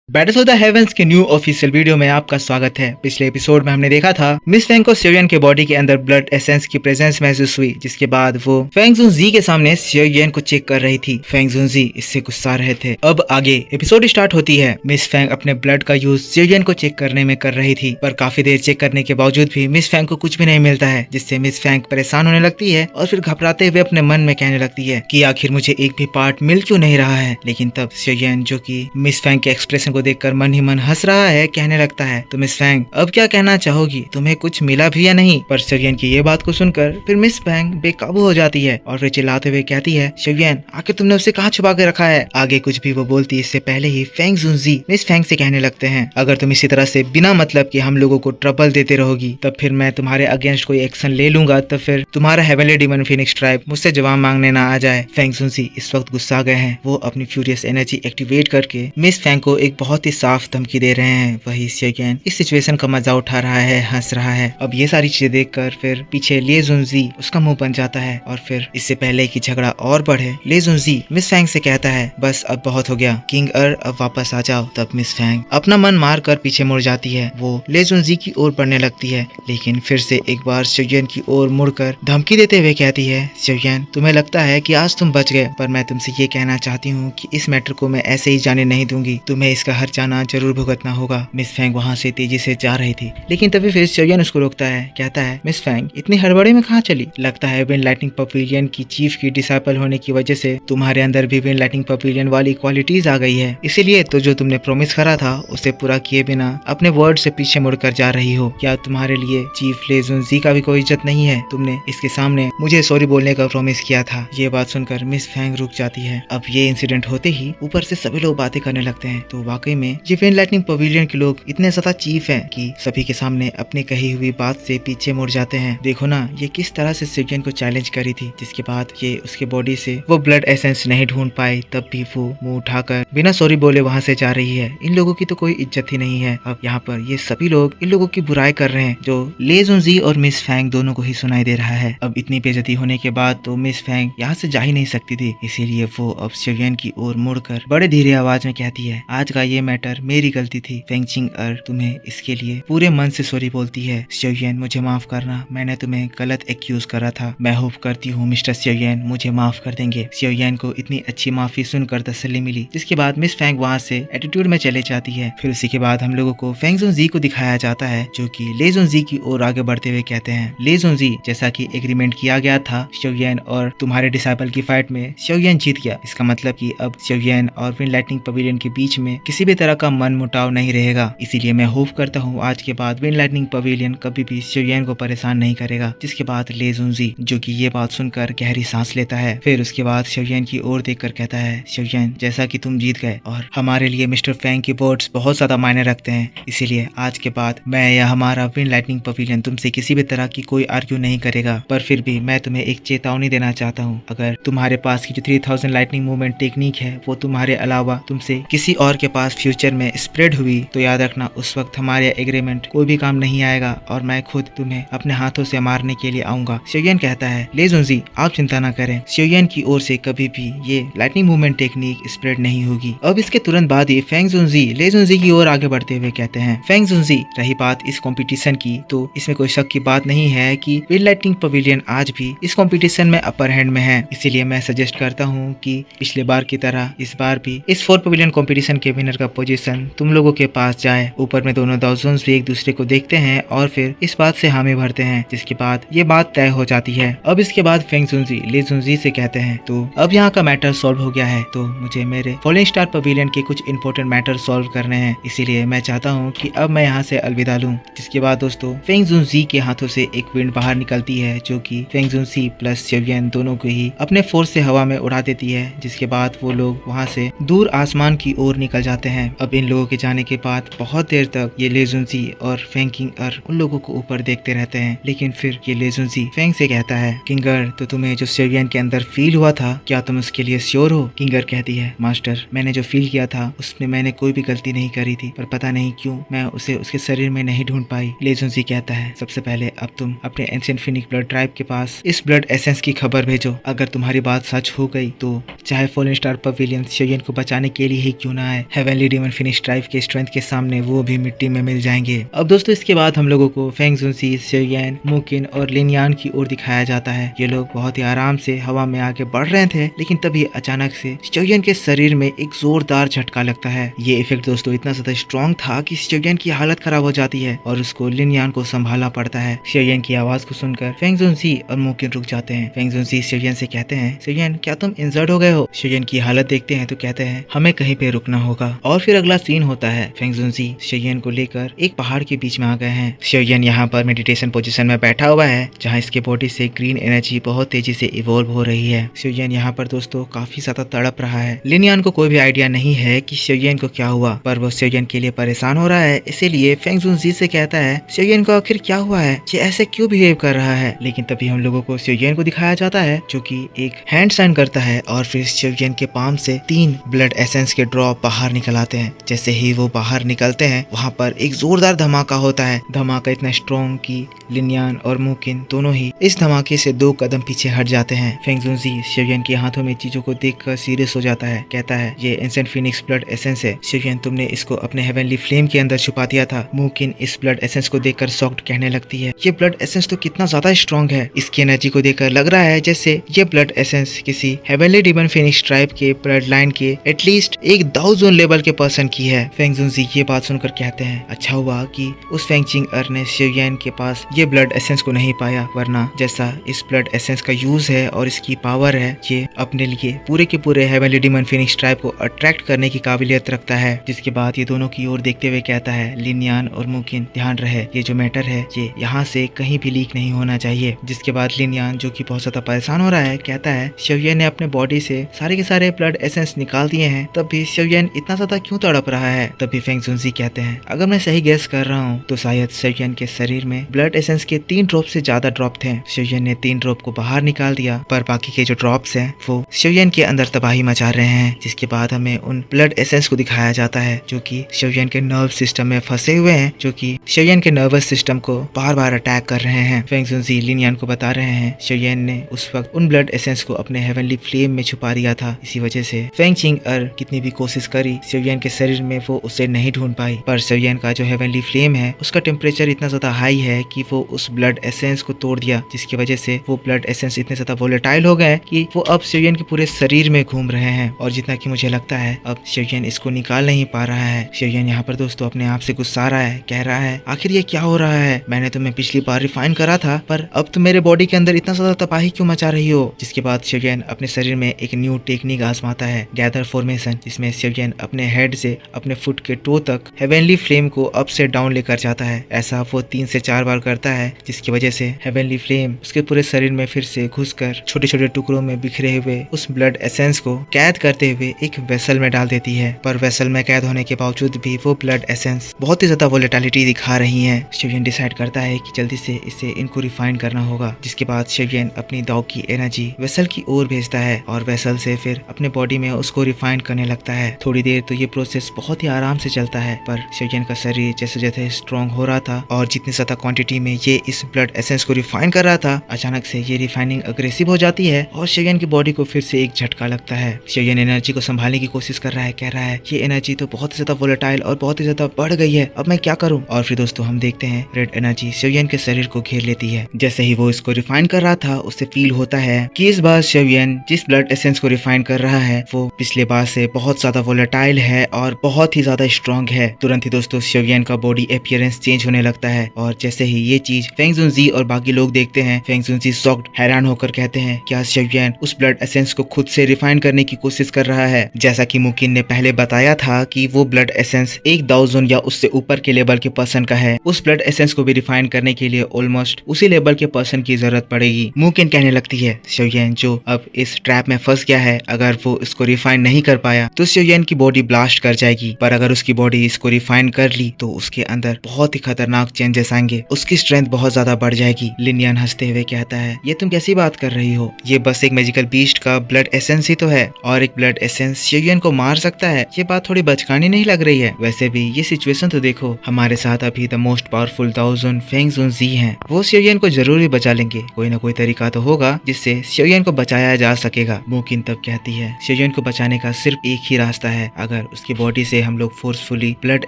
Battles of the heavens के new official video में आपका स्वागत है। पिछले एपिसोड में हमने देखा था मिस फेंग को सियोयन के बॉडी के अंदर ब्लड एसेंस की प्रेजेंस महसूस हुई, जिसके बाद वो फेंग जुनजी के सामने सियोयन को चेक कर रही थी। फेंग जुनजी इससे गुस्सा रहे थे। अब आगे एपिसोड स्टार्ट होती है। मिस फेंग अपने ब्लड का यूज सियोयन को चेक करने में कर रही थी, पर काफी देर चेक करने के बावजूद भी मिस फेंग को कुछ भी नहीं मिलता है, जिससे मिस फेंग परेशान होने लगती है और फिर घबराते हुए अपने मन में कहने लगती है कि आखिर मुझे एक भी पार्ट मिल क्यों नहीं रहा है। लेकिन तब सियोयन, जो कि मिस फेंग के एक्सप्रेशन को देखकर मन ही मन हंस रहा है, कहने लगता है तो मिस फेंग अब क्या कहना चाहोगी, तुम्हें कुछ मिला भी या नहीं। पर सियोयन की ये बात को सुनकर फिर मिस फेंग बेकाबू हो जाती है और फिर चिल्लाते हुए कहती है, सियोयन आखिर तुमने उसे कहाँ छुपा के रखा है। आगे कुछ भी वो बोलती इससे पहले ही फेंग जुनजी मिस फेंग से कहने लगते हैं, अगर तुम इसी तरह से बिना मतलब कि हम लोगों को ट्रबल देते रहोगी तब फिर मैं तुम्हारे अगेंस्ट कोई एक्शन ले लूंगा, तब फिर तुम्हारा हेवनली डीमन फीनिक्स ट्राइब मुझसे जवाब मांगने ना आ जाए। फेंग जुनजी इस वक्त गुस्सा गए हैं। वो अपनी फ्यूरियस एनर्जी एक्टिवेट करके मिस फेंग को एक बहुत ही साफ धमकी दे रहे हैं। वही सियोयन इस सिचुएशन का मजा उठा रहा है, हंस रहा है। अब ये सारी चीजें देखकर फिर पीछे ले जुनजी उसका मुंह बन जाता है और फिर इससे पहले कि झगड़ा और बढ़े ले जुनजी मिस फेंग से कहता है, बस अब बहुत हो गया किंग अब वापस आ जाओ। तब मिस फेंग अपना मन मार कर पीछे मुड़ जाती है। वो ले जुनजी की ओर बढ़ने लगती है, लेकिन फिर से एक बार सियोयन की ओर मुड़कर धमकी देते हुए कहती है, सियोयन तुम्हें लगता है कि आज तुम बच गए, पर मैं तुमसे ये कहना चाहती हूँ कि इस मैटर को मैं ऐसे ही जाने नहीं दूंगी, तुम्हें इसका हर जाना जरूर भुगतना होगा। मिस फेंग वहाँ से तेजी से जा रही थी, लेकिन तभी फिर सियोयन उसको रोकता है, कहता है, मिस फेंग इतनी हड़बड़ी में कहाँ चली। लगता है विंड लाइटनिंग पवेलियन की चीफ की डिसाइपल होने की वजह से तुम्हारे अंदर भी विंड लाइटनिंग पवेलियन वाली क्वालिटीज आ गई है, इसीलिए तो जो तुमने प्रॉमिस करा था उसे पूरा किए बिना अपने वर्ड से पीछे मुड़कर जा रही हो। क्या तुम्हारे लिए चीफ ले जुनजी का भी कोई इज्जत नहीं है। तुमने इसके सामने मुझे सॉरी बोलने का प्रॉमिस किया था। ये बात सुनकर मिस फेंग रुक जाती है। अब ये इंसिडेंट होते ही ऊपर से सभी लोग बातें करने लगते हैं, तो वाकई में ये विंड लाइटनिंग पवेलियन के लोग इतने ज्यादा चीफ हैं कि सभी के सामने अपनी कही हुई बात से पीछे मुड़ जाते हैं। देखो ना ये किस तरह से सियोयन को चैलेंज करी थी, जिसके बाद ये उसके बॉडी से वो ब्लड एसेंस नहीं ढूंढ पाए, तब भी वो मुंह उठाकर बिना सॉरी बोले वहां से जा रही है। इन लोगों की तो कोई इज्जत ही नहीं है। अब यहाँ पर ये सभी लोग इन लोगों की बुराई कर रहे हैं, जो ले जुनजी और मिस फेंग दोनों को ही सुनाई दे रहा है। अब इतनी बेइज्जती होने के बाद तो मिस फेंग यहाँ से जा ही नहीं सकती थी, इसीलिए वो अब सियोयन की ओर मुड़कर बड़े धीरे आवाज में कहती है, आज का ये मैटर मेरी गलती थी। फेंग चिंग तुम्हें इसके लिए पूरे मन से सॉरी बोलती है। सियोयन मुझे माफ करना, मैंने तुम्हें गलत एक्यूज करा था। मैं होप करती हूँ मिस्टर सियोयन मुझे माफ कर देंगे। सियोयन को इतनी अच्छी माफी सुनकर तसल्ली मिली, जिसके बाद मिस फेंग वहाँ से एटीट्यूड में चले जाती है। फिर उसी के बाद हम लोगों को फेंग जुनजी को दिखाया जाता है, जो कि ले जुनजी की ओर आगे बढ़ते हुए कहते हैं, ले जुनजी जैसा कि एग्रीमेंट किया गया था सियोयन और तुम्हारे डिसाइपल की फाइट में सियोयन जीत गया। इसका मतलब कि अब सियोयन और विंड लाइटनिंग पवेलियन के बीच में किसी भी तरह का मन मुटाव नहीं रहेगा। इसीलिए मैं होप करता हूँ आज के बाद विंड लाइटनिंग पवेलियन कभी भी सियोयन को परेशान नहीं करेगा। जिसके बाद ले जुनजी, जो कि ये बात सुनकर गहरी सांस लेता है, फिर उसके बाद सियोयन की ओर देखकर कहता है, सियोयन जैसा कि तुम जीत गए और हमारे लिए मिस्टर फेंग की वर्ड्स बहुत ज्यादा मायने रखते हैं, इसीलिए आज के बाद मैं या हमारा विंड लाइटनिंग पवेलियन तुमसे किसी भी तरह की कोई आर्ग्यू नहीं करेगा। पर फिर भी मैं तुम्हें एक चेतावनी देना चाहता हूँ, अगर तुम्हारे पास की जो 3000 लाइटनिंग मूवमेंट टेक्निक है वो तुम्हारे अलावा तुमसे किसी और के पास फ्यूचर में स्प्रेड हुई तो याद रखना उस वक्त हमारे एग्रीमेंट कोई भी काम नहीं आएगा और मैं खुद तुम्हें अपने हाथों से मारने के लिए आऊंगा। सियोयन कहता है, ले जुनजी आप चिंता न करें, सियोयन की ओर से कभी भी ये लाइटनिंग मूवमेंट टेक्निक स्प्रेड नहीं होगी। अब इसके तुरंत बाद ही फेंग जुनजी ले जुनजी की ओर आगे बढ़ते हुए कहते हैं, फेंग जुनजी रही बात इस कंपटीशन की, तो इसमें कोई शक की बात नहीं है कि विंड लाइटनिंग पवेलियन आज भी इस कंपटीशन में अपर हैंड में है। इसीलिए मैं सजेस्ट करता हूँ कि पिछले बार की तरह इस बार भी इस 4 पवेलियन कंपटीशन के विनर का पोजीशन तुम लोगों के पास जाए। ऊपर में दोनों दाउजोन्स भी एक दूसरे को देखते हैं और फिर इस बात से हामी भरते हैं, जिसके बाद ये बात तय हो जाती है। अब इसके बाद फेंग जुनजी ले जुनजी से कहते हैं, तो अब यहाँ का मैटर सॉल्व हो गया है, तो मुझे मेरे फॉलिंग स्टार पवेलियन के कुछ इंपॉर्टेंट मैटर सॉल्व करने हैं, इसीलिए मैं चाहता हूँ कि अब मैं यहाँ से अलविदा लूँ। जिसके बाद दोस्तों फेंग जुनजी के हाथों से एक विंड बाहर निकलती है, जो कि फेंग जुनजी प्लस सियोयन दोनों को ही अपने फोर्स से हवा में उड़ा देती है। जिसके बाद वो लोग वहाँ से दूर आसमान की ओर निकल जाते हैं। अब इन लोगों के जाने के बाद बहुत देर तक ये ले जुनजी और फेंग किंग उन लोगों को ऊपर देखते रहते हैं, लेकिन फिर ये ले जुनजी फेंग से कहता है, किंगर तो तुम्हें जो सियोयन के अंदर फील हुआ था क्या तुम उसके लिए श्योर हो। किंगर कहती है, मास्टर मैंने जो फील किया था उसमें मैंने कोई भी गलती नहीं करी थी, पर पता नहीं क्यों मैं उसे उसके शरीर में नहीं ढूंढ पाई। ले जुनजी कहता है, सबसे पहले अब तुम अपने एंशिएंट फिनिक ब्लड ट्राइब के पास इस ब्लड एसेंस की खबर भेजो। अगर तुम्हारी बात सच हो गई तो चाहे फॉलन स्टार पवेलियन सियोयन को बचाने के लिए ही क्यों ना आए, heavenly heavenly demon finish tribe के स्ट्रेंथ के सामने वो भी मिट्टी में मिल जाएंगे। अब दोस्तों इसके बाद हम लोगों को फेंग जुनसी, शिवयन, मुकिन और लिनयान की ओर दिखाया जाता है। ये लोग बहुत ही आराम से हवा में आगे बढ़ रहे थे, लेकिन तभी अचानक से शिवयन के शरीर में एक जोरदार झटका लगता है। ये इफेक्ट दोस्तों इतना ज्यादा स्ट्रॉन्ग था कि शिवयन की हालत खराब हो जाती है और उसको लिनयान को संभालना पड़ता है। शिवयन की आवाज को सुनकर फेंग जुनसी और मुकिन रुक जाते हैं। फेंग जुनसी शिवयन से कहते हैं, शिवयन क्या तुम इंजर्ड हो गए हो? शिवयन की हालत देखते हैं तो कहते हैं, हमें कहीं पे रुकना होगा। और फिर अगला सीन होता है, फेंग जुनसी शिवयन को लेकर एक पहाड़ के बीच में आ गए हैं। शिवयन यहाँ पर मेडिटेशन पोजीशन में बैठा हुआ है, जहाँ इसके बॉडी से ग्रीन एनर्जी बहुत तेजी से इवॉल्व हो रही है। शिवयन यहाँ पर दोस्तों काफी ज्यादा तड़प रहा है। लिनयान को कोई भी आइडिया नहीं है कि शिवयन को क्या हुआ, पर वो शिवयन के लिए परेशान हो रहा है। इसीलिए फेंग जुनसी से कहता है, शिवयन को आखिर क्या हुआ है, ये ऐसे क्यों बिहेव कर रहा है? लेकिन तभी हम लोगों को शिवयन को दिखाया जाता है, जो कि एक हैंड साइन करता है और फिर शिवयन के पाम से 3 ब्लड एसेंस के ड्रॉप बाहर निकल आते हैं। जैसे ही वो बाहर निकलते हैं, वहाँ पर एक जोरदार धमाका होता है। धमाका इतना स्ट्रॉन्ग कि लिनयान और मुकिन दोनों ही इस धमाके से 2 कदम पीछे हट जाते हैं। फेंग जुनसी शिवयन के हाथों में चीजों को देखकर सीरियस हो जाता है। कहता है, ये एंसेंट फिनिक्स ब्लड एसेंस है। शिवयन तुमने इसको अपने हेवनली फ्लेम के अंदर छुपा दिया था। मुकिन इस ब्लड एसेंस को देखकर शॉक्ड कहने लगती है, ये ब्लड एसेंस तो कितना ज्यादा स्ट्रॉन्ग है। इसकी एनर्जी को देखकर लग रहा है जैसे ये ब्लड एसेंस किसी हेवनली डीमन फिनिक्स ट्राइब के ब्लड लाइन के एटलीस्ट एक दाउजोन लेवल के पर्सन की है। फेंग जुनसी ये बात सुनकर कहते हैं, अच्छा हुआ कि उस फेंग चिंग ने शिवयन के पास ये ब्लड एसेंस को नहीं पाया, वरना जैसा इस ब्लड एसेंस का यूज है और इसकी पावर है, ये अपने लिए पूरे के पूरे हेवनली डीमन फिनिक्स ट्राइब को अट्रैक्ट करने की काबिलियत रखता है। जिसके बाद ये दोनों की ओर देखते हुए कहता है, लिनयान और मुकिन ध्यान रहे, ये जो मैटर है ये यहाँ से कहीं भी लीक नहीं होना चाहिए। जिसके बाद लिनयान, जो कि बहुत ज्यादा परेशान हो रहा है, कहता है, शिवयन ने अपने बॉडी से सारे के सारे ब्लड एसेंस निकाल दिए हैं, तब भी शिवयन इतना ज्यादा क्यों तड़प रहा है? तभी फेंग जुनसी कहते हैं, अगर मैं सही गेस कर रहा हूँ तो शायद शिवयन के शरीर में ब्लड एसेंस के 3 ड्रॉप से ज्यादा ड्रॉप थे। शिवयन ने 3 ड्रॉप को बाहर निकाल दिया, पर बाकी के जो ड्रॉप्स हैं वो शिवयन के अंदर तबाही मचा रहे हैं। जिसके बाद हमें उन ब्लड एसेंस को दिखाया जाता है, जो कि शिवयन के नर्व सिस्टम में फंसे हुए हैं, जो कि शिवयन के नर्वस सिस्टम को बार बार अटैक कर रहे हैं। फेंग जुनसी लिनयान को बता रहे हैं, शिवयन ने उस वक्त उन ब्लड एसेंस को अपने हेवनली फ्लेम में छुपा दिया था। इसी वजह से फेंग चिंग कितनी भी कोशिश करी शिवयन के शरीर में वो उसे नहीं ढूंढ पाई। पर शिवयन का जो हेवनली फ्लेम है उसका टेम्परेचर इतना ज्यादा हाई है कि वो उस ब्लड एसेंस को तोड़ दिया, जिसकी वजह से वो ब्लड एसेंस इतने ज्यादा वोलेटाइल हो गए कि वो अब शिवयन के पूरे शरीर में घूम रहे हैं। और जितना कि मुझे लगता है अब शिवयन इसको निकाल नहीं पा रहा है। शिवयन यहाँ पर दोस्तों अपने आप से गुस्सा रहा है, कह रहा है, आखिर ये क्या हो रहा है? मैंने तुम्हें पिछली बार रिफाइन करा था, पर अब तुम मेरे बॉडी के अंदर इतना ज्यादा तबाही क्यों मचा रही हो? जिसके बाद शिवयन अपने शरीर में एक न्यू टेक्निक आजमाता है, गैदर फॉर्मेशन, जिसमें शिवयन अपने हेड से अपने फुट के टो तक हेवनली फ्लेम को अप से डाउन लेकर जाता है। ऐसा वो 3 से 4 बार करता है, जिसकी वजह से हेवनली फ्लेम उसके पूरे शरीर में फिर से घुसकर छोटे छोटे टुकड़ों में बिखरे हुए उस ब्लड एसेंस को कैद करते हुए एक वेसल में डाल देती है। पर वेसल में कैद होने के बावजूद भी वो ब्लड एसेंस बहुत ही ज्यादा वोलेटिलिटी दिखा रही है। शिवयन डिसाइड करता है कि जल्दी से इसे इनको रिफाइन करना होगा। जिसके बाद शिवयन अपनी दाव की एनर्जी वेसल की ओर भेजता है और वेसल से फिर अपने बॉडी में उसको रिफाइन करने लगता है। थोड़ी देर तो ये प्रोसेस बहुत ही आराम से चलता है, पर शिवयन का शरीर जैसे जैसे स्ट्रॉन्ग हो रहा था और जितनी ज्यादा क्वांटिटी में ये इस ब्लड एसेंस को रिफाइन कर रहा था, अचानक से ये रिफाइनिंग अग्रेसिव हो जाती है और शिवयन की बॉडी को फिर से एक झटका लगता है। शिवयन एनर्जी को संभालने की कोशिश कर रहा है, कह रहा है ये एनर्जी तो बहुत ही ज्यादा वोलेटाइल और बहुत ही ज्यादा बढ़ गई है, अब मैं क्या करूं? और फिर दोस्तों हम देखते हैं रेड एनर्जी शिवयन के शरीर को घेर लेती है। जैसे ही वो इसको रिफाइन कर रहा था, उससे फील होता है कि इस बार शिवयन जिस ब्लड एसेंस को रिफाइन कर रहा है वो पिछले बार से बहुत ज्यादा वोलेटाइल है और बहुत ही ज्यादा स्ट्रॉन्ग है। तुरंत ही दोस्तों शिवयन का बॉडी अपीयरेंस चेंज होने लगता है और जैसे ही ये चीज फेंग जुनसी और बाकी लोग देखते हैं, फेंग जुनसी शॉक्ड हैरान होकर कहते हैं, क्या शिवयन उस ब्लड एसेंस को खुद से रिफाइन करने की कोशिश कर रहा है? जैसा कि मुकिन ने पहले बताया था कि वो ब्लड एसेंस 1000 या उससे ऊपर के लेवल के पर्सन का है। उस ब्लड एसेंस को भी रिफाइन करने के लिए ऑलमोस्ट उसी लेवल के पर्सन की जरूरत पड़ेगी। मुकिन कहने लगती है, शिवयन जो अब इस ट्रैप में फंस गया है, अगर वो इसको रिफाइन नहीं कर पाया तो शिवयन की बॉडी ब्लास्ट कर जाएगी, पर अगर उसकी बॉडी इसको रिफाइन कर ली तो उसके अंदर बहुत ही खतरनाक चेंजेस आएंगे, उसकी स्ट्रेंथ बहुत ज्यादा बढ़ जाएगी। लिनयान हंसते हुए कहता है, ये तुम कैसी बात कर रही हो? ये बस एक मैजिकल बीस्ट का ब्लड एसेंस ही तो है और एक ब्लड एसेंस शिवयन को मार सकता है। ये बात थोड़ी बचकानी नहीं लग रही है? वैसे भी ये सिचुएशन तो देखो, हमारे साथ अभी द मोस्ट पावरफुल दाउजोन फेंग जुनसी हैं, वो शिवयन को जरूर ही बचा लेंगे। कोई ना कोई तरीका तो होगा जिससे शिवयन को बचाया जा सकेगा। मुकिन तब कहती है, शिवयन को बचाने का सिर्फ एक ही रास्ता है, अगर उसकी बॉडी से हम लोग फोर्सफुली ब्लड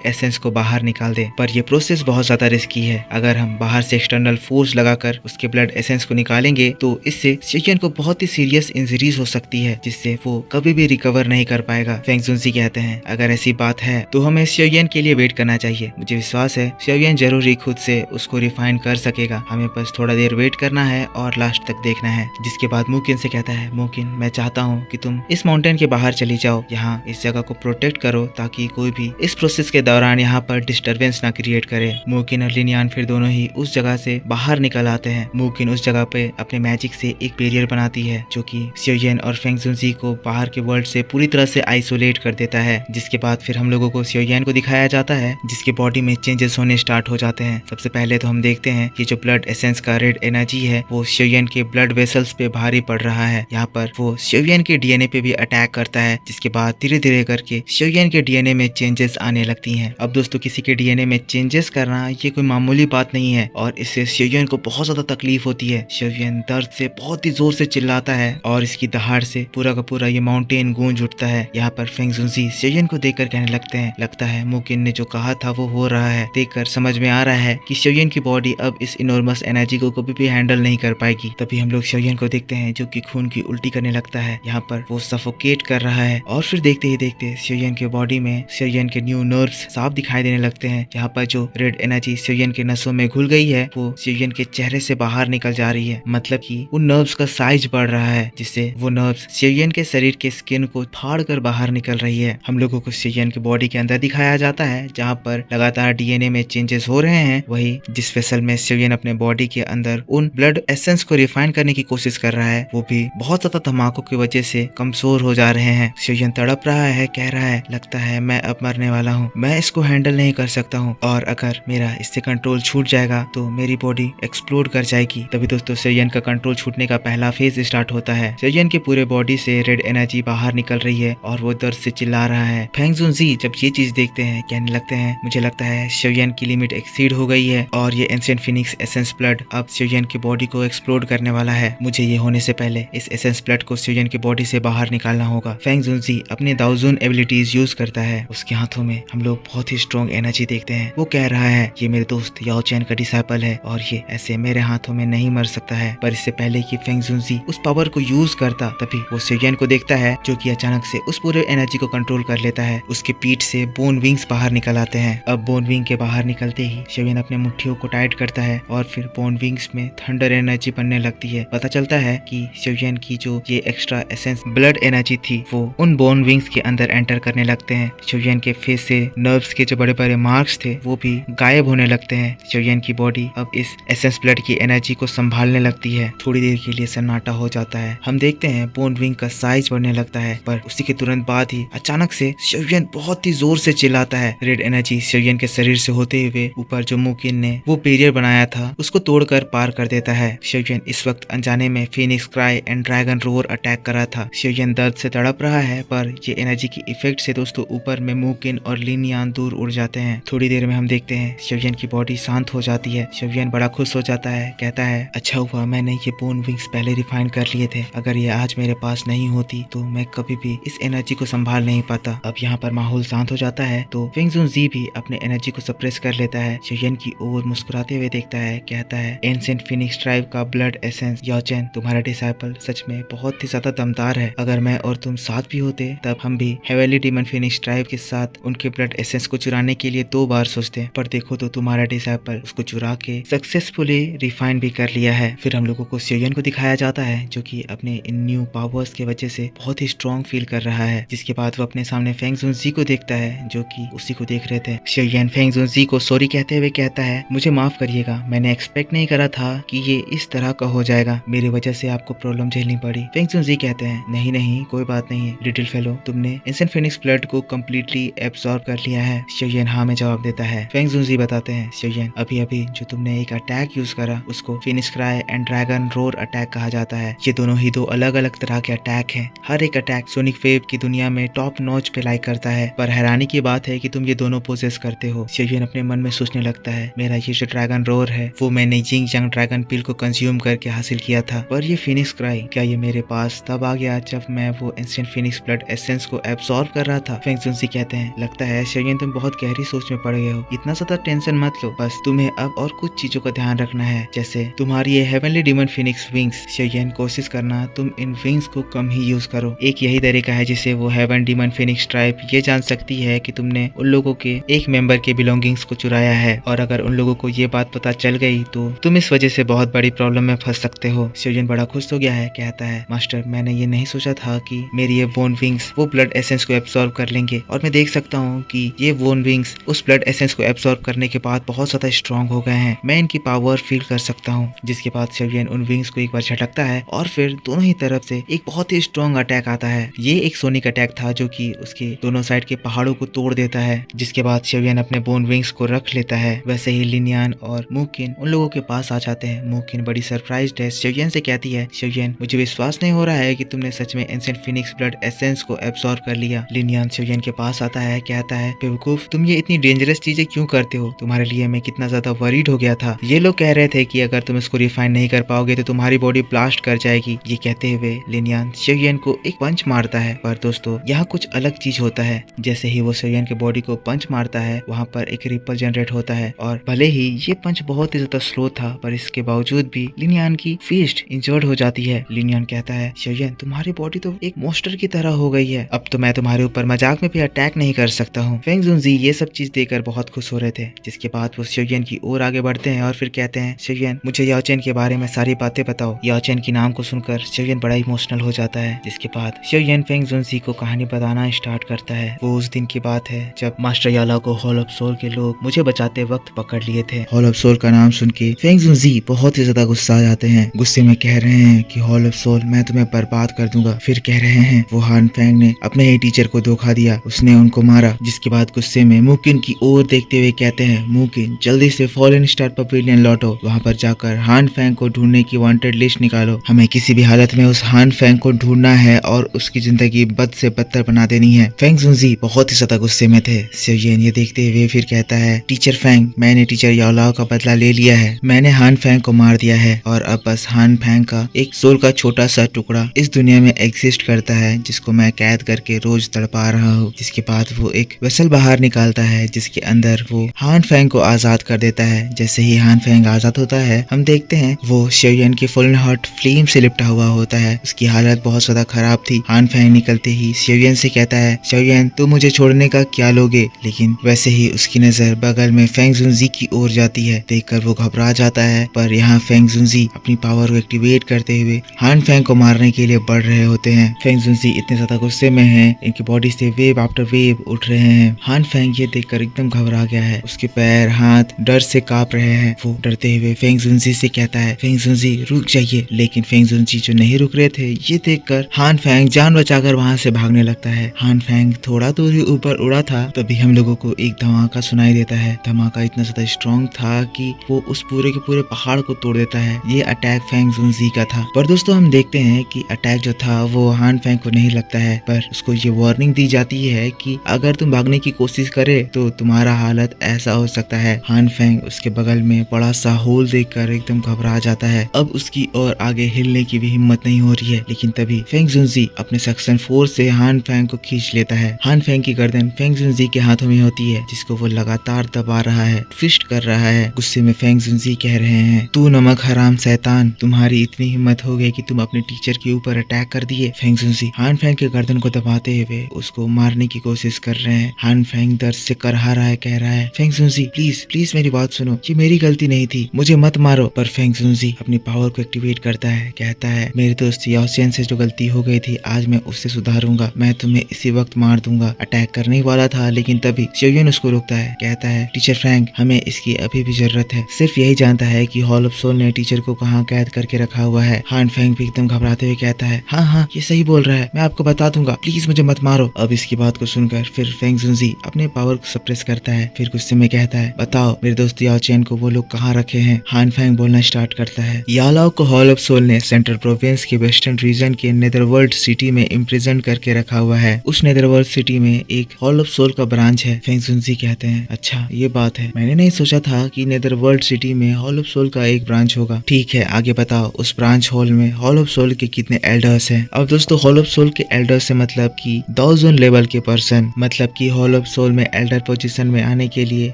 एसेंस को बाहर निकाल दें। पर ये प्रोसेस बहुत ज्यादा रिस्की है। अगर हम बाहर से एक्सटर्नल फोर्स लगाकर उसके ब्लड एसेंस को निकालेंगे तो इससे शियोयन को बहुत ही सीरियस इंजरीज हो सकती है, जिससे वो कभी भी रिकवर नहीं कर पाएगा। फेंग जुनजी कहते हैं अगर ऐसी बात है तो हमें शियोयन के लिए वेट करना चाहिए। मुझे विश्वास है शियोयन जरूर ही खुद से उसको रिफाइन कर सकेगा। हमें बस थोड़ा देर वेट करना है और लास्ट तक देखना है। जिसके बाद मुकिन से कहता है मुकिन मैं चाहता हूँ कि तुम इस माउंटेन के बाहर चली जाओ, यहाँ इस जगह को प्रोटेक्ट करो ताकि कोई भी इस प्रोसेस के दौरान यहाँ पर डिस्टरबेंस ना क्रिएट करे। मुकिन और लिनियान फिर दोनों ही उस जगह से बाहर निकल आते हैं। मुकिन उस जगह पे अपने मैजिक से एक बैरियर बनाती है जो कि शियोयन और फेंग जुनजी को बाहर के वर्ल्ड से पूरी तरह से आइसोलेट कर देता है। जिसके बाद फिर हम लोगों को शियोयन को दिखाया जाता है जिसकी बॉडी में चेंजेस होने स्टार्ट हो जाते हैं। सबसे पहले तो हम देखते हैं कि जो ब्लड एसेंस का रेड एनर्जी है वो शियोयन के ब्लड वेसल्स पे भारी पड़ रहा है। यहाँ पर वो शियोयन के डीएनए पे भी अटैक करता है, जिसके बाद धीरे धीरे करके शियोयन के डीएनए में चेंजेस आने लगती हैं। अब दोस्तों किसी के डीएनए में चेंजेस करना ये कोई मामूली बात नहीं है और इससे शियोयन को बहुत ज्यादा तकलीफ होती है। शियोयन दर्द से बहुत ही जोर से चिल्लाता है और इसकी दहाड़ से पूरा का पूरा ये माउंटेन गूंज उठता है। यहाँ पर फेंग जुनजी शियोयन को देखकर कहने लगते हैं लगता है मुकिन ने जो कहा था वो हो रहा है। देखकर समझ में आ रहा है कि शियोयन की बॉडी अब इस इनॉर्मस एनर्जी को कभी भी हैंडल नहीं कर पाएगी। तभी हम लोग शियोयन को देखते हैं जो कि खून की उल्टी करने लगता है। यहाँ पर वो सफोकेट कर रहा है और फिर देखते ही देखते शियोयन के बॉडी में शियोयन के न्यू नर्व्स साफ दिखाई देने लगते हैं। यहाँ पर जो रेड एनर्जी शियोयन के नसों में घुल गई है वो शियोयन के चेहरे से बाहर निकल जा रही है। मतलब कि उन नर्व्स का साइज बढ़ रहा है, जिससे वो नर्व्स शियोयन के शरीर के स्किन को फाड़ कर बाहर निकल रही है। हम लोगों को शियोयन के बॉडी के अंदर दिखाया जाता है जहाँ पर लगातार डीएनए में चेंजेस हो रहे हैं। वही जिस वेसल में शियोयन अपने बॉडी के अंदर उन ब्लड एसेंस को रिफाइन करने की कोशिश कर रहा है वो भी बहुत ज्यादा धमाकों की वजह से कमजोर हो जा रहे हैं। शियोयन तड़प रहा है, कह रहा है लगता है मैं अब मरने वाला हूँ, मैं इसको हैंडल नहीं कर सकता हूँ और अगर मेरा इससे कंट्रोल छूट जाएगा तो मेरी बॉडी एक्सप्लोड कर जाएगी। तभी दोस्तों शियोयन का कंट्रोल छूटने का पहला फेज स्टार्ट होता है। शियोयन के पूरे बॉडी से रेड एनर्जी बाहर निकल रही है और वो दर्द से चिल्ला रहा है। फेंग जुनजी जब ये चीज देखते हैं कहने लगते हैं मुझे लगता है शियोयन की लिमिट एक्सीड हो गई है और ये एंशिएंट फिनिक्स एसेंस ब्लड अब शियोयन की बॉडी को एक्सप्लोड करने वाला है। मुझे ये होने से पहले इस एसेंस ब्लड को शियोयन की बॉडी से बाहर निकालना होगा। फेंग जुनजी अपने दाओजून एबिलिटीज यूज करता है। उसके हाथों में हम लोग बहुत ही स्ट्रॉन्ग एनर्जी देखते हैं। वो कह रहा है ये मेरे दोस्त याओ चैन का डिसाइपल है और ये ऐसे मेरे हाथों में नहीं मर सकता है। पर इससे पहले कि फेंग जुनजी उस पावर को यूज करता तभी वो शियोयन को देखता है जो कि अचानक से उस पूरे एनर्जी को कंट्रोल कर लेता है। उसके पीठ से बोन विंग्स बाहर निकल आते हैं। अब बोन विंग के बाहर निकलते ही शियोयन अपने मुट्ठियों को टाइट करता है और फिर बोन विंग्स में थंडर एनर्जी बनने लगती है। पता चलता है कि शियोयन की जो ये एक्स्ट्रा एसेंस ब्लड एनर्जी थी वो उन बोन विंग्स के अंदर एंटर करने लगते हैं। शियोयन के फेस से नर्व्स के जो बड़े बड़े मार्क्स थे वो भी गायब होने लगते हैं। शियोयन की बॉडी अब इस एसेंस ब्लड की एनर्जी को संभालने लगती है। थोड़ी देर के लिए सन्नाटा हो जाता है। हम देखते हैं बोन विंग का साइज बढ़ने लगता है, पर उसी के तुरंत बाद ही अचानक से शियोयन बहुत ही जोर से चिल्लाता है। रेड एनर्जी शियोयन के शरीर से होते हुए ऊपर जो मुकिन ने वो बैरियर बनाया था उसको तोड़कर पार कर देता है। शियोयन इस वक्त अनजाने में Phoenix cry and dragon roar attack करा था। शियोयन दर्द से तड़प रहा है, पर ये एनर्जी की इफेक्ट से दोस्तों ऊपर में मुकिन और लिनियान दूर उड़ जाते हैं। थोड़ी देर में हम देखते हैं शियोयन की बॉडी शांत हो जाती है। शियोयन बड़ा खुश हो जाता है, कहता है अच्छा हुआ मैंने ये बोन विंग्स पहले रिफाइन कर लिए थे। अगर ये आज मेरे पास नहीं होती तो मैं कभी भी इस एनर्जी को संभाल नहीं पाता। अब यहाँ पर माहौल शांत हो जाता है तो फेंग जुनजी भी अपने एनर्जी को सप्रेस कर लेता है। शियोयन की ओर मुस्कुराते हुए देखता है, कहता है एंशिएंट फिनिक्स ट्राइब का ब्लड एसेंस याओ चैन तुम्हारा डिसाइपल सच में बहुत ही ज्यादा दमदार है। अगर मैं और तुम साथ भी होते तब हम भी हेवेली डीमन फिनिक्स ट्राइब के साथ उनके ब्लड एसेंस को चुराने के लिए 2 बार सोचते, पर देखो तो तुम्हारा डिसाइपल उसको चुरा के सक्सेसफुली रिफाइन भी कर लिया है। फिर हम लोगों को शियोयन को दिखाया जाता है जो कि अपने इन न्यू पावर्स की वजह से बहुत ही स्ट्रॉन्ग फील कर रहा है। जिसके बाद वो अपने सामने फेंग जुनजी को देखता है जो कि उसी को देख रहे थे। शियोयन फेंग जुनजी को सॉरी कहते हुए कहता है मुझे माफ करिएगा, मैंने एक्सपेक्ट नहीं करा था कि ये इस तरह का हो जाएगा, मेरी वजह से आपको प्रॉब्लम झेलनी पड़ी। फेंग जुनजी कहते हैं नहीं नहीं कोई बात नहीं है लिटिल फेलो, तुमने एंशिएंट फिनिक्स ब्लड को कम्प्लीटली एब्सॉर्ब कर लिया है। शियोयन हाँ में जवाब देता है। फेंग जुनजी बताते हैं शियोयन अभी अभी जो तुमने एक अटैक यूज करा उसको Phoenix cry and dragon roar attack कहा जाता है। ये दोनों ही 2 अलग अलग तरह के अटैक हैं। हर एक अटैक सोनिक वेव की दुनिया में टॉप नॉच पे लाइक करता है, पर हैरानी की बात है कि तुम ये दोनों पोजेस करते हो। शियोयन अपने मन में सोचने लगता है मेरा ये जो ड्रैगन रोर है वो मैंने जिंग जंग ड्रैगन पिल को कंज्यूम करके हासिल किया था, पर ये फिनिक्स क्राई क्या ये मेरे पास तब आ गया जब मैं वो एंशिएंट फिनिक्स ब्लड एसेंस को एब्सॉर्ब कर रहा था। फेंग जुनजी कहते हैं, लगता है शेरियन तुम बहुत गहरी सोच में पड़ गए हो, इतना ज्यादा टेंशन मत लो, बस तुम्हें अब और कुछ चीजों का ध्यान रखना है, जैसे तुम्हारी ये heavenly demon Phoenix wings. Sherian कोशिश करना तुम इन विंग्स को कम ही यूज करो। एक यही तरीका है जिससे वो हेवन डीमन फिनिक्स ट्राइब ये जान सकती है कि तुमने उन लोगों के एक मेंबर के बिलोंगिंग्स को चुराया है, और अगर उन लोगों को ये बात पता चल गई तो तुम इस वजह से बहुत बड़ी प्रॉब्लम में फंस सकते हो। शेरियन बड़ा खुश हो गया है, कहता है, मास्टर मैंने ये नहीं सोचा था कि मेरी ये बोन विंग्स वो ब्लड एसेंस को एब्सॉर्ब कर लेंगे, और मैं देख सकता हूँ कि ये बोन विंग्स उस ब्लड एसेंस को एब्सॉर्ब करने के बाद बहुत ज्यादा स्ट्रॉन्ग हो गए हैं। मैं इनकी पावर फील कर सकता हूँ। जिसके बाद शेरियन उन विंग्स को एक बार झटकता है और फिर दोनों ही तरफ से एक बहुत ही स्ट्रॉन्ग अटैक आता है। ये एक सोनिक अटैक था जो कि उसके दोनों साइड के पहाड़ों को तोड़ देता है। जिसके बाद शेरियन अपने बोन विंग्स को रख लेता है। वैसे ही लिनियान और मुकिन उन लोगों के पास आ जाते हैं। मुकिन बड़ी सरप्राइज्ड है, शेरियन से कहती है, शेरियन मुझे विश्वास नहीं हो रहा है कि तुमने सच में एंशिएंट फिनिक्स ब्लड एसेंस को एब्सॉर्ब कर लिया। लिनियान शेरियन के पास आता है, कहता है, बेवकूफ तुम ये इतनी डेंजरस चीजें क्यों करते हो, तुम्हारे लिए मैं कितना ज्यादा वरीड हो गया था। ये लोग कह रहे थे कि अगर तुम इसको रिफाइन नहीं कर पाओगे तो तुम्हारी बॉडी ब्लास्ट कर जाएगी। ये कहते हुए लिनियान शेरियन को एक पंच मारता है। पर दोस्तों यहाँ कुछ अलग चीज होता है। जैसे ही वो शेरियन के बॉडी को पंच मारता है वहाँ पर एक रिपल जनरेट होता है, और भले ही ये पंच बहुत ही ज्यादा स्लो था पर इसके बावजूद भी लिनियान की फिस्ट इंजर्ड हो जाती है। लिनियान कहता है, शेरियन तुम्हारी बॉडी तो एक मॉन्स्टर की तरह हो गई है, अब तो मैं तुम्हारे ऊपर मजाक में भी अटैक नहीं कर सकता हूँ। फेंग जुनजी ये सब चीज देखकर बहुत खुश हो रहे थे। जिसके बाद वो शेरियन की ओर आगे बढ़ते हैं और फिर कहते हैं, शेरियन मुझे याओ चेन के बारे में सारी बातें बताओ। याओ चेन की नाम को सुनकर शेरियन बड़ा इमोशनल हो जाता है। जिसके बाद शेरियन फेंग जुनजी को कहानी बताना स्टार्ट करता है। वो उस दिन की बात है जब मास्टर याला को हॉल ऑफ सोल के लोग मुझे बचाते वक्त पकड़ लिए थे। हॉल ऑफ सोल का नाम सुन के फेंग जुनजी बहुत ही ज्यादा गुस्सा आ जाते हैं। गुस्से में कह रहे हैं कि हॉल ऑफ सोल मैं तुम्हें बर्बाद कर दूंगा। फिर कह रहे हैं वो हान फेंग ने अपने ही टीचर को धोखा दिया, उसने उनको मारा। जिसके बाद गुस्से में मुकिन की ओर देखते हुए कहते हैं, मुकिन जल्दी से फॉलन स्टार पवेलियन लौटो, वहाँ पर जाकर हान फेंग को ढूंढने की वांटेड लिस्ट निकालो। हमें किसी भी हालत में उस हान फेंग को ढूंढना है और उसकी जिंदगी बद से बदतर बना देनी है। फेंग जुनजी बहुत ही ज्यादा गुस्से में थे। शेरियन ये देखते हुए फिर कहता है, टीचर फेंग मैंने टीचर याओलाओ का बदला ले लिया है, मैंने हान फेंग को मार दिया है और अब बस हान फेंग का एक सोल का छोटा सा टुकड़ा इस दुनिया में एग्जिस्ट करता है जिसको मैं कैद करके रोज तड़पा रहा हूँ। जिसके बाद वो एक वेसल बाहर निकालता है जिसके अंदर वो हान फेंग को आजाद कर देता है। जैसे ही हान फेंग आजाद होता है हम देखते हैं वो शेरियन की फुल हार्ट फ्लेम से लिपटा हुआ होता है। उसकी हालत बहुत ज्यादा खराब थी। हान फेंग निकलते ही शेरियन से कहता है, शेरियन तुम मुझे छोड़ने का क्या लोगे, लेकिन वैसे ही उसकी नजर बगल में फेंग जुनजी की ओर जाती है। देखकर वो घबरा जाता है पर यहाँ फेंग जुनजी अपनी पावर को एक्टिवेट करते हुए हान फेंग को मारने के लिए बढ़ रहे होते हैं। फेंग जुनजी इतने ज्यादा गुस्से में हैं, इनकी बॉडी से वेव आफ्टर वेव उठ रहे हैं। हान फेंग ये देखकर एकदम घबरा गया है, उसके पैर हाथ डर से कांप रहे हैं। वो डरते हुए फेंग जुनजी से कहता है, फेंग जुनजी रुक जाइए, लेकिन फेंग जुनजी जो नहीं रुक रहे थे ये देखकर हान फेंग जान बचाकर वहाँ से भागने लगता है। हान फेंग थोड़ा दूर ही ऊपर उड़ा था तभी हम लोगों को एक धमाका सुनाई देता है। धमाका इतना ज्यादा स्ट्रॉन्ग था कि वो उस पूरे के पूरे पहाड़ को तोड़ देता है। ये अटैक फेंग जुनजी का था। पर दोस्तों हम देखते हैं कि अटैक जो था वो हान फेंग को नहीं लगता है, पर उसको ये वार्निंग दी जाती है कि अगर तुम भागने की कोशिश करे तो तुम्हारा हालत ऐसा हो सकता है। हान फेंग उसके बगल में बड़ा सा होल देखकर एकदम घबरा जाता है। अब उसकी और आगे हिलने की भी हिम्मत नहीं हो रही है। लेकिन तभी फेंग जुनजी अपने सक्शन फोर्स से हान फेंग को खींच लेता है। हान फेंग की गर्दन फेंग जुनजी के हाथों में होती है जिसको वो लगातार दबा रहा है, फिस्ट कर रहा है। गुस्से में फेंग जुनजी कह रहे हैं, तू नमक हराम शैतान, तुम्हारी इतनी हिम्मत हो गई कि तुम अपने टीचर के ऊपर अटैक कर दिए। फेंग जुनजी हान फेंग के गर्दन को दबाते हुए उसको मारने की कोशिश कर रहे हैं। हान फेंग दर्द से करहा रहा है, कह रहा है, फेंग जुनजी प्लीज प्लीज मेरी बात सुनो, ये मेरी गलती नहीं थी, मुझे मत मारो। पर फेंग जुनजी अपनी पावर को एक्टिवेट करता है, कहता है, मेरे दोस्त याओ चेन से जो गलती हो गई थी आज मैं उससे सुधारूंगा, मैं तुम्हें इसी वक्त मार दूंगा। अटैक करने वाला था लेकिन तभी शेरियन उसको रोकता है, कहता है, टीचर फेंग हमें इसकी अभी भी जरूरत है, सिर्फ यही जानता है कि हॉल ऑफ सोल ने टीचर को कहाँ कैद करके रखा हुआ है। हान फेंग भी एकदम घबराते हुए कहता है, हाँ हाँ ये सही बोल रहा है, मैं आपको बता दूंगा, प्लीज मुझे मत मारो। अब इसकी बात को सुनकर फिर फेंग जुनजी अपने पावर को सप्रेस करता है। फिर गुस्से में कहता है, बताओ मेरे दोस्त याओ चेन को वो लोग कहाँ रखे हैं। हान फेंग बोलना स्टार्ट करता है, याओलाओ को हॉल ऑफ सोल ने सेंट्रल प्रोविंस के वेस्टर्न रीजन के नेदरवर्ल्ड सिटी में इम्प्रिजन करके रखा हुआ है। उस नेदरवर्ल्ड सिटी में एक हॉल ऑफ सोल का ब्रांच है। फेंग जुनजी कहते हैं, अच्छा ये बात है, मैंने नहीं सोचा था कि नेदरवर्ल्ड सिटी में हॉल ऑफ सोल का एक ब्रांच होगा। ठीक है आगे बताओ, उस ब्रांच हॉल में हॉल ऑफ सोल के कितने एल्डर्स हैं। अब दोस्तों हॉल ऑफ सोल के एल्डर्स से मतलब कि 10 1000 लेवल के पर्सन, मतलब कि हॉल ऑफ सोल में एल्डर पोजीशन में आने के लिए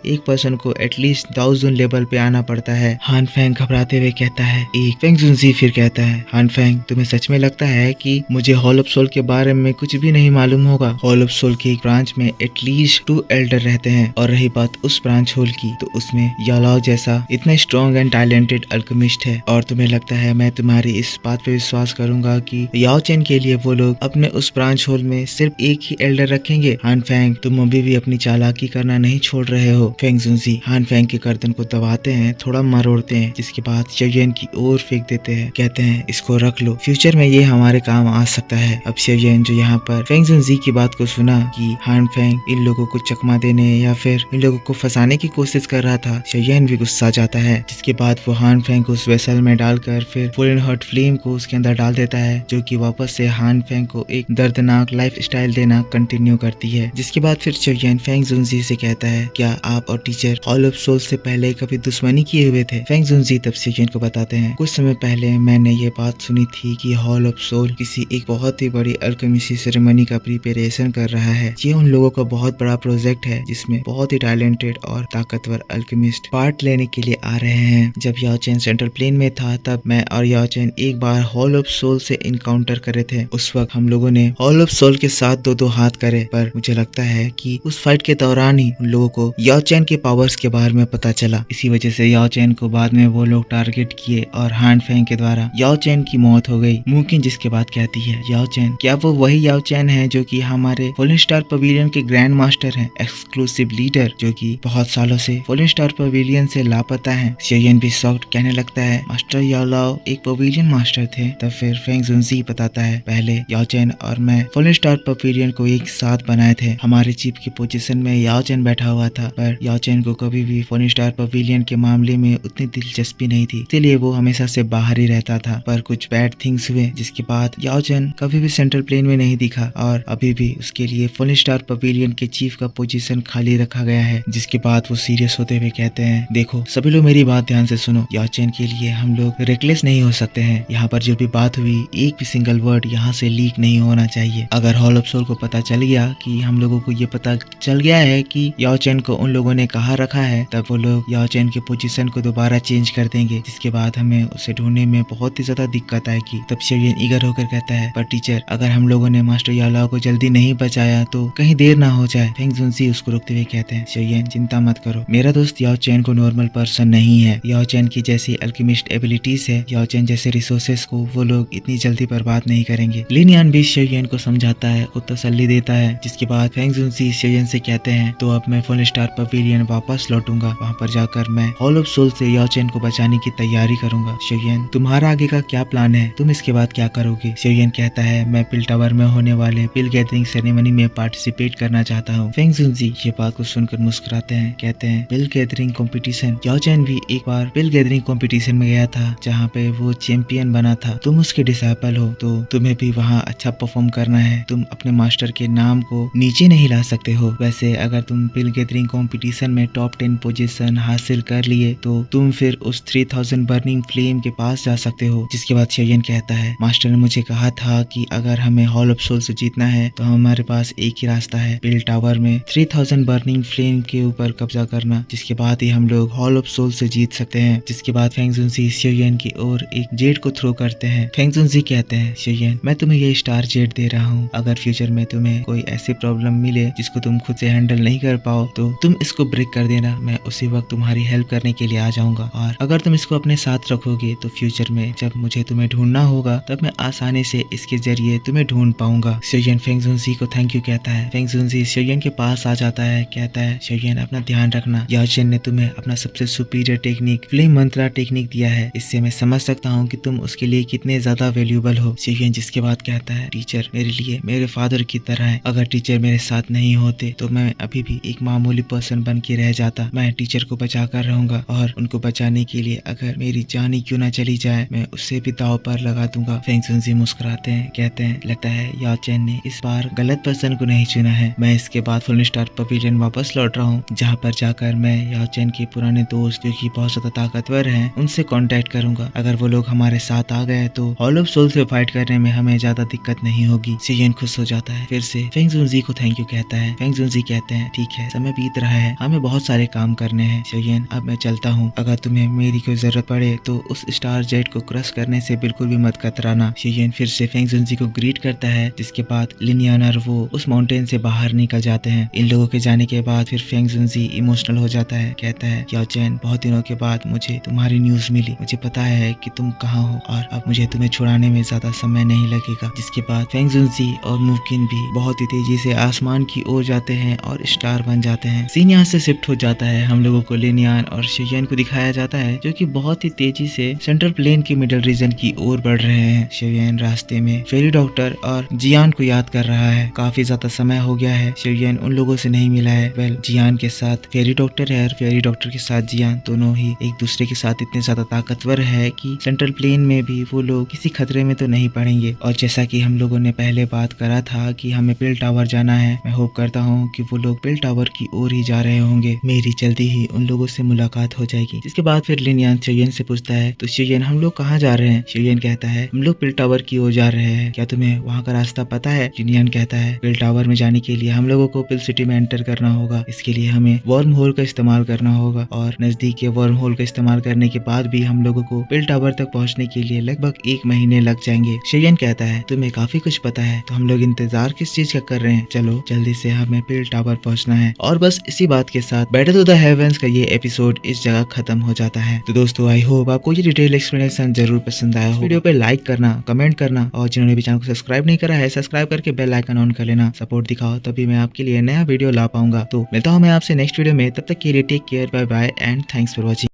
एक पर्सन को एटलीस्ट 1000 लेवल पे आना पड़ता है। हान फेंग घबराते हुए कहता है। एक फेंग जुनजी फिर कहता है, हान फेंग तुम्हें सच में लगता है कि मुझे हॉल ऑफ सोल के बारे में कुछ भी नहीं मालूम होगा? हॉल ऑफ सोल के एक ब्रांच में एटलीस्ट 2 एल्डर रहते हैं, और रही बात उस ब्रांच होल की, तो उसमें यालाओ जैसा इतना स्ट्रॉन्ग एंड टैलेंटेड अल्केमिस्ट है। और तुम्हें लगता है मैं तुम्हारी इस बात पे विश्वास करूंगा कि याओ चेन के लिए वो लोग अपने उस ब्रांच होल में सिर्फ एक ही एल्डर रखेंगे? हान फेंग तुम अभी भी अपनी चालाकी करना नहीं छोड़ रहे हो। फेंग जुनजी हान फेंग के गर्दन को दबाते हैं, थोड़ा मरोड़ते हैं, जिसके बाद शेवियन की ओर फेंक देते हैं। कहते हैं इसको रख लो, फ्यूचर में ये हमारे काम आ सकता है। अब शेवियन जो यहाँ पर फेंग जुनजी की बात को सुना कि हान फेंग इन लोगों को चकमा देने या फिर इन लोगों को फंसाने की कोशिश कर रहा था, शेवियन भी गुस्सा जाता है। जिसके बाद वो हान फेंग को उस वेसल में डालकर फिर फुल हर्ट फ्लेम को उसके अंदर डाल देता है, जो कि वापस से हान फेंग को एक दर्दनाक लाइफ स्टाइल देना कंटिन्यू करती है। जिसके बाद फिर शेवियन फेंग जुनजी से कहता है, क्या आप और टीचर हॉल ऑफ सोल से पहले कभी दुश्मनी किए हुए थे? फेंग जुनजी तब शेवियन को बताते हैं, कुछ समय पहले मैंने ये बात सुनी थी कि हॉल ऑफ सोल किसी एक बहुत ही बड़ी अल्केमिसी सेरेमनी का प्रिपरेशन कर रहा है। ये उन लोगों का बहुत बड़ा प्रोजेक्ट है जिसमें बहुत ही टैलेंटेड और ताकतवर अल्केमिस्ट पार्ट लेने के लिए आ रहे हैं। जब याओ चेन सेंट्रल प्लेन में था तब मैं और याओ चेन एक बार हॉल ऑफ सोल से इनकाउंटर करे थे। उस वक्त हम लोगों ने हॉल ऑफ सोल के साथ दो हाथ करे, पर मुझे लगता है कि उस फाइट के दौरान ही उन लोगों को याओ चेन के पावर्स के बारे में पता चला। इसी वजह से याओ चेन को बाद में वो लोग टारगेट किए और हान फेंग के द्वारा याओ चेन की मौत हो गई। मुमकिन जिसके बाद कहती है, याओ चेन क्या वो वही याओ चेन है जो कि हमारे फॉलन स्टार पवेलियन के ग्रैंड मास्टर हैं, एक्सक्लूसिव लीडर, जो कि बहुत सालों से फॉलन स्टार पवेलियन से लापता है? शेवियन भी शॉक्ड कहने लगता है, मास्टर याओलाओ एक पवेलियन मास्टर थे? तब फिर फेंग जुनजी बताता है, पहले याओ चेन और मैं फॉलन स्टार पवेलियन को एक साथ बनाए थे। हमारे चीफ की पोजीशन में याओ चेन बैठा हुआ था, पर याओ चेन को कभी भी फॉलन स्टार पवेलियन के मामले में उतनी दिलचस्पी नहीं थी, इसलिए वो हमेशा से बाहर ही रहता था। पर कुछ बैड थिंग्स हुए जिसके बाद याओ चेन कभी भी सेंट्रल प्लेन में नहीं दिखा, और अभी भी उसके लिए फॉलन स्टार पवेलियन के चीफ का पोजीशन खाली रखा गया है। जिसके बाद वो सीरियस होते हुए कहते हैं, देखो सभी लोग मेरी बात ध्यान से सुनो, याओ चेन के लिए हम लोग रेकलेस नहीं हो सकते हैं। यहाँ पर जो भी बात हुई एक भी सिंगल वर्ड यहाँ से लीक नहीं होना चाहिए। अगर हॉल ऑफ सोल को पता चल गया कि हम लोगों को ये पता चल गया है कि याओ चेन को उन लोगों ने कहाँ रखा है, तब वो लोग याओ चेन के पोजीशन को दोबारा चेंज कर देंगे, जिसके बाद हमें उसे ढूंढने में बहुत ही ज्यादा दिक्कत आएगी। तब शेवियन ईगर होकर कहता है, पर टीचर अगर हम लोगों ने मास्टर याओलाओ को जल्दी नहीं बचाया तो कहीं देर ना हो जाए। फेंग जुनजी उसको रोकते हुए कहते हैं, शेवियन चिंता मत करो, मेरा दोस्त याओ चेन को नॉर्मल पर्सन नहीं है। याओ चेन की जैसी अल्केमिस्ट एबिलिटीज है, याओ चेन जैसे रिसोर्सेस को वो लोग इतनी जल्दी बर्बाद नहीं करेंगे। लिन यान भी शेवियन को समझाता है, को तसल्ली देता है। जिसके बाद फेंग जुनजी शेवियन से कहते हैं, तो अब मैं फॉलन स्टार पवेलियन वापस लौटूंगा, वहाँ पर जाकर मैं हॉल ऑफ सोल से याओ चेन को बचाने की तैयारी करूंगा। शेवियन तुम्हारा आगे का क्या प्लान है? तुम इसके बाद क्या करोगे? शेवियन कहता है, मैं पिल टावर में होने वाले पिल गैदरिंग सेरेमनी में पार्टिसिपेट करना चाहता हूँ। फेंग जुनजी ये बात को सुनकर मुस्कुराते हैं, कहते हैं पिल गैदरिंग कॉम्पिटिशन? याओ चेन भी एक बार पिल गैदरिंग कॉम्पिटिशन में गया था जहाँ पे वो चैंपियन बना था। तुम उसके डिसाइपल हो तो तुम्हें भी वहाँ अच्छा परफॉर्म करना है। तुम अपने मास्टर के नाम को नीचे नहीं ला सकते हो। वैसे अगर तुम पिल गैदरिंग कॉम्पिटिशन में टॉप 10 पोजीशन हासिल कर लिए तो तुम फिर उस 3000 बर्निंग फ्लेम के पास जा सकते हो। जिसके बाद शेवियन कहता है, मास्टर ने मुझे कहा था कि अगर हमें हॉल ऑफ सोल से जीतना है तो हमारे पास एक ही रास्ता है, पिल टावर में 3000 बर्निंग फ्लेम के ऊपर कब्जा करना, जिसके बाद ही हम लोग हॉल ऑफ सोल से जीत सकते हैं। जिसके बाद फेंग जुनजी शेवियन की ओर एक जेट को थ्रो करते हैं। फेंग जुनजी कहते हैं, शेवियन मैं तुम्हें ये स्टार जेट दे रहा हूँ, अगर फ्यूचर में तुम्हें कोई ऐसी प्रॉब्लम मिले जिसको तुम खुद से हैंडल नहीं कर पाओ तो तुम इसको ब्रेक कर देना, मैं उसी वक्त तुम्हारी हेल्प करने के लिए आ जाऊंगा। और अगर तुम इसको अपने साथ रखोगे तो फ्यूचर में जब मुझे तुम्हें ढूंढना होगा तब मैं आसानी से इसके जरिए तुम्हें ढूंढ पाऊंगा। शेवियन फेंग जुनजी को थैंक यू कहता है। फेंग जुनजी शेवियन के पास आ जाता है, कहता है, शेवियन अपना ध्यान रखना, याओ चेन ने तुम्हें अपना सबसे सुपीरियर टेक्निक फ्लेम मंत्रा टेक्निक दिया है, इससे मैं समझ सकता हूँ कि तुम उसके लिए कितने ज्यादा वैल्यूएबल हो। शेवियन जिसके बाद कहता है, टीचर मेरे लिए मेरे फादर की तरह है, अगर टीचर मेरे साथ नहीं होते तो मैं अभी भी एक मामूली पर्सन बन के रह जाता। मैं टीचर को बचा कर रहूंगा और उनको बचाने के लिए अगर मेरी जान ही क्यों ना चली जाए मैं उससे भी दाव पर लगा दूंगा। फेंग जुनजी मुस्कुराते हैं, कहते हैं, लगता है याओ चेन ने इस बार गलत पर्सन को नहीं चुना है। मैं इसके बाद फॉलन स्टार पवेलियन वापस लौट रहा हूँ, जहाँ पर जाकर मैं याओ चेन के पुराने दोस्त जो कि बहुत ज्यादा ताकतवर हैं उनसे कांटेक्ट करूंगा। अगर वो लोग हमारे साथ आ गए तो हॉल ऑफ सोल से फाइट करने में हमें ज्यादा दिक्कत नहीं होगी। शेवियन खुश हो जाता जाता है। फिर से फेंग जुनजी को थैंक यू कहता है। फेंग जुनजी कहते हैं ठीक है, समय बीत रहा है, हमें बहुत सारे काम करने हैं शिवयन, अब मैं चलता हूँ। अगर तुम्हें मेरी कोई जरूरत पड़े तो उस स्टार जेट को क्रॉस करने से बिल्कुल भी मत कतराना। शिवयन फिर से फेंग जुनजी को ग्रीट करता है, जिसके बाद लिनियन और वो उस माउंटेन से बाहर निकल जाते हैं। इन लोगों के जाने के बाद फिर फेंग जुनजी इमोशनल हो जाता है, कहता है याओ चैन, बहुत दिनों के बाद मुझे तुम्हारी न्यूज मिली, मुझे पता है कि तुम कहाँ हो और अब मुझे तुम्हें छुड़ाने में ज्यादा समय नहीं लगेगा। जिसके बाद फेंग जुनजी और मुमकिन भी बहुत ही तेजी से आसमान की ओर जाते हैं और स्टार बन जाते हैं। सीन यहाँ से शिफ्ट हो जाता है। हम लोगों को लिनियन और शिवयन को दिखाया जाता है जो कि बहुत ही तेजी से सेंट्रल प्लेन के मिडल रीजन की ओर बढ़ रहे हैं। शिवयन रास्ते में फेरी डॉक्टर और जियान को याद कर रहा है। काफी ज्यादा समय हो गया है, शिवयन उन लोगों से नहीं मिला है। वेल जियान के साथ फेरी डॉक्टर है और फेरी डॉक्टर के साथ जियान, दोनों ही एक दूसरे के साथ इतने ज्यादा ताकतवर है कि सेंट्रल प्लेन में भी वो लोग किसी खतरे में तो नहीं पड़ेंगे। और जैसा कि हम लोगों ने पहले बात करा था कि हमें पिल टावर जाना है, मैं होप करता हूँ कि वो लोग पिल टावर की ओर ही जा रहे होंगे। मेरी जल्दी ही उन लोगों से मुलाकात हो जाएगी। जिसके बाद फिर लिनियन शिवयन से पूछता है तो शिवयन हम लोग कहाँ जा रहे हैं? शिवयन कहता है हम लोग पिल टावर की ओर जा रहे हैं, क्या तुम्हें वहाँ का रास्ता पता है? लिनियन कहता है पिल टावर में जाने के लिए हम लोगों को पिल सिटी में एंटर करना होगा, इसके लिए हमें वर्म होल का इस्तेमाल करना होगा और नजदीक के वर्म होल का इस्तेमाल करने के बाद भी हम लोगों को पिल टावर तक पहुँचने के लिए लगभग 1 महीने लग जाएंगे। शिवयन कहता है तुम्हें काफी कुछ पता है, तो हम लोग इंतजार किस चीज का कर रहे हैं, चलो जल्दी से हमें पिल टावर पहुँचना है। और बस इसी बात के साथ बैटल टू द हेवंस का ये एपिसोड इस जगह खत्म हो जाता है। तो दोस्तों आई होप आपको ये डिटेल एक्सप्लेनेशन जरूर पसंद आया हो। वीडियो पे लाइक करना, कमेंट करना और जिन्होंने भी चैनल को सब्सक्राइब नहीं करा है सब्सक्राइब करके बेल आइकन ऑन कर लेना। सपोर्ट दिखाओ तभी मैं आपके लिए नया वीडियो ला पाऊंगा। तो मिलता हूँ मैं आपसे नेक्स्ट वीडियो में, तब तक के लिए take care, bye bye and thanks for watching.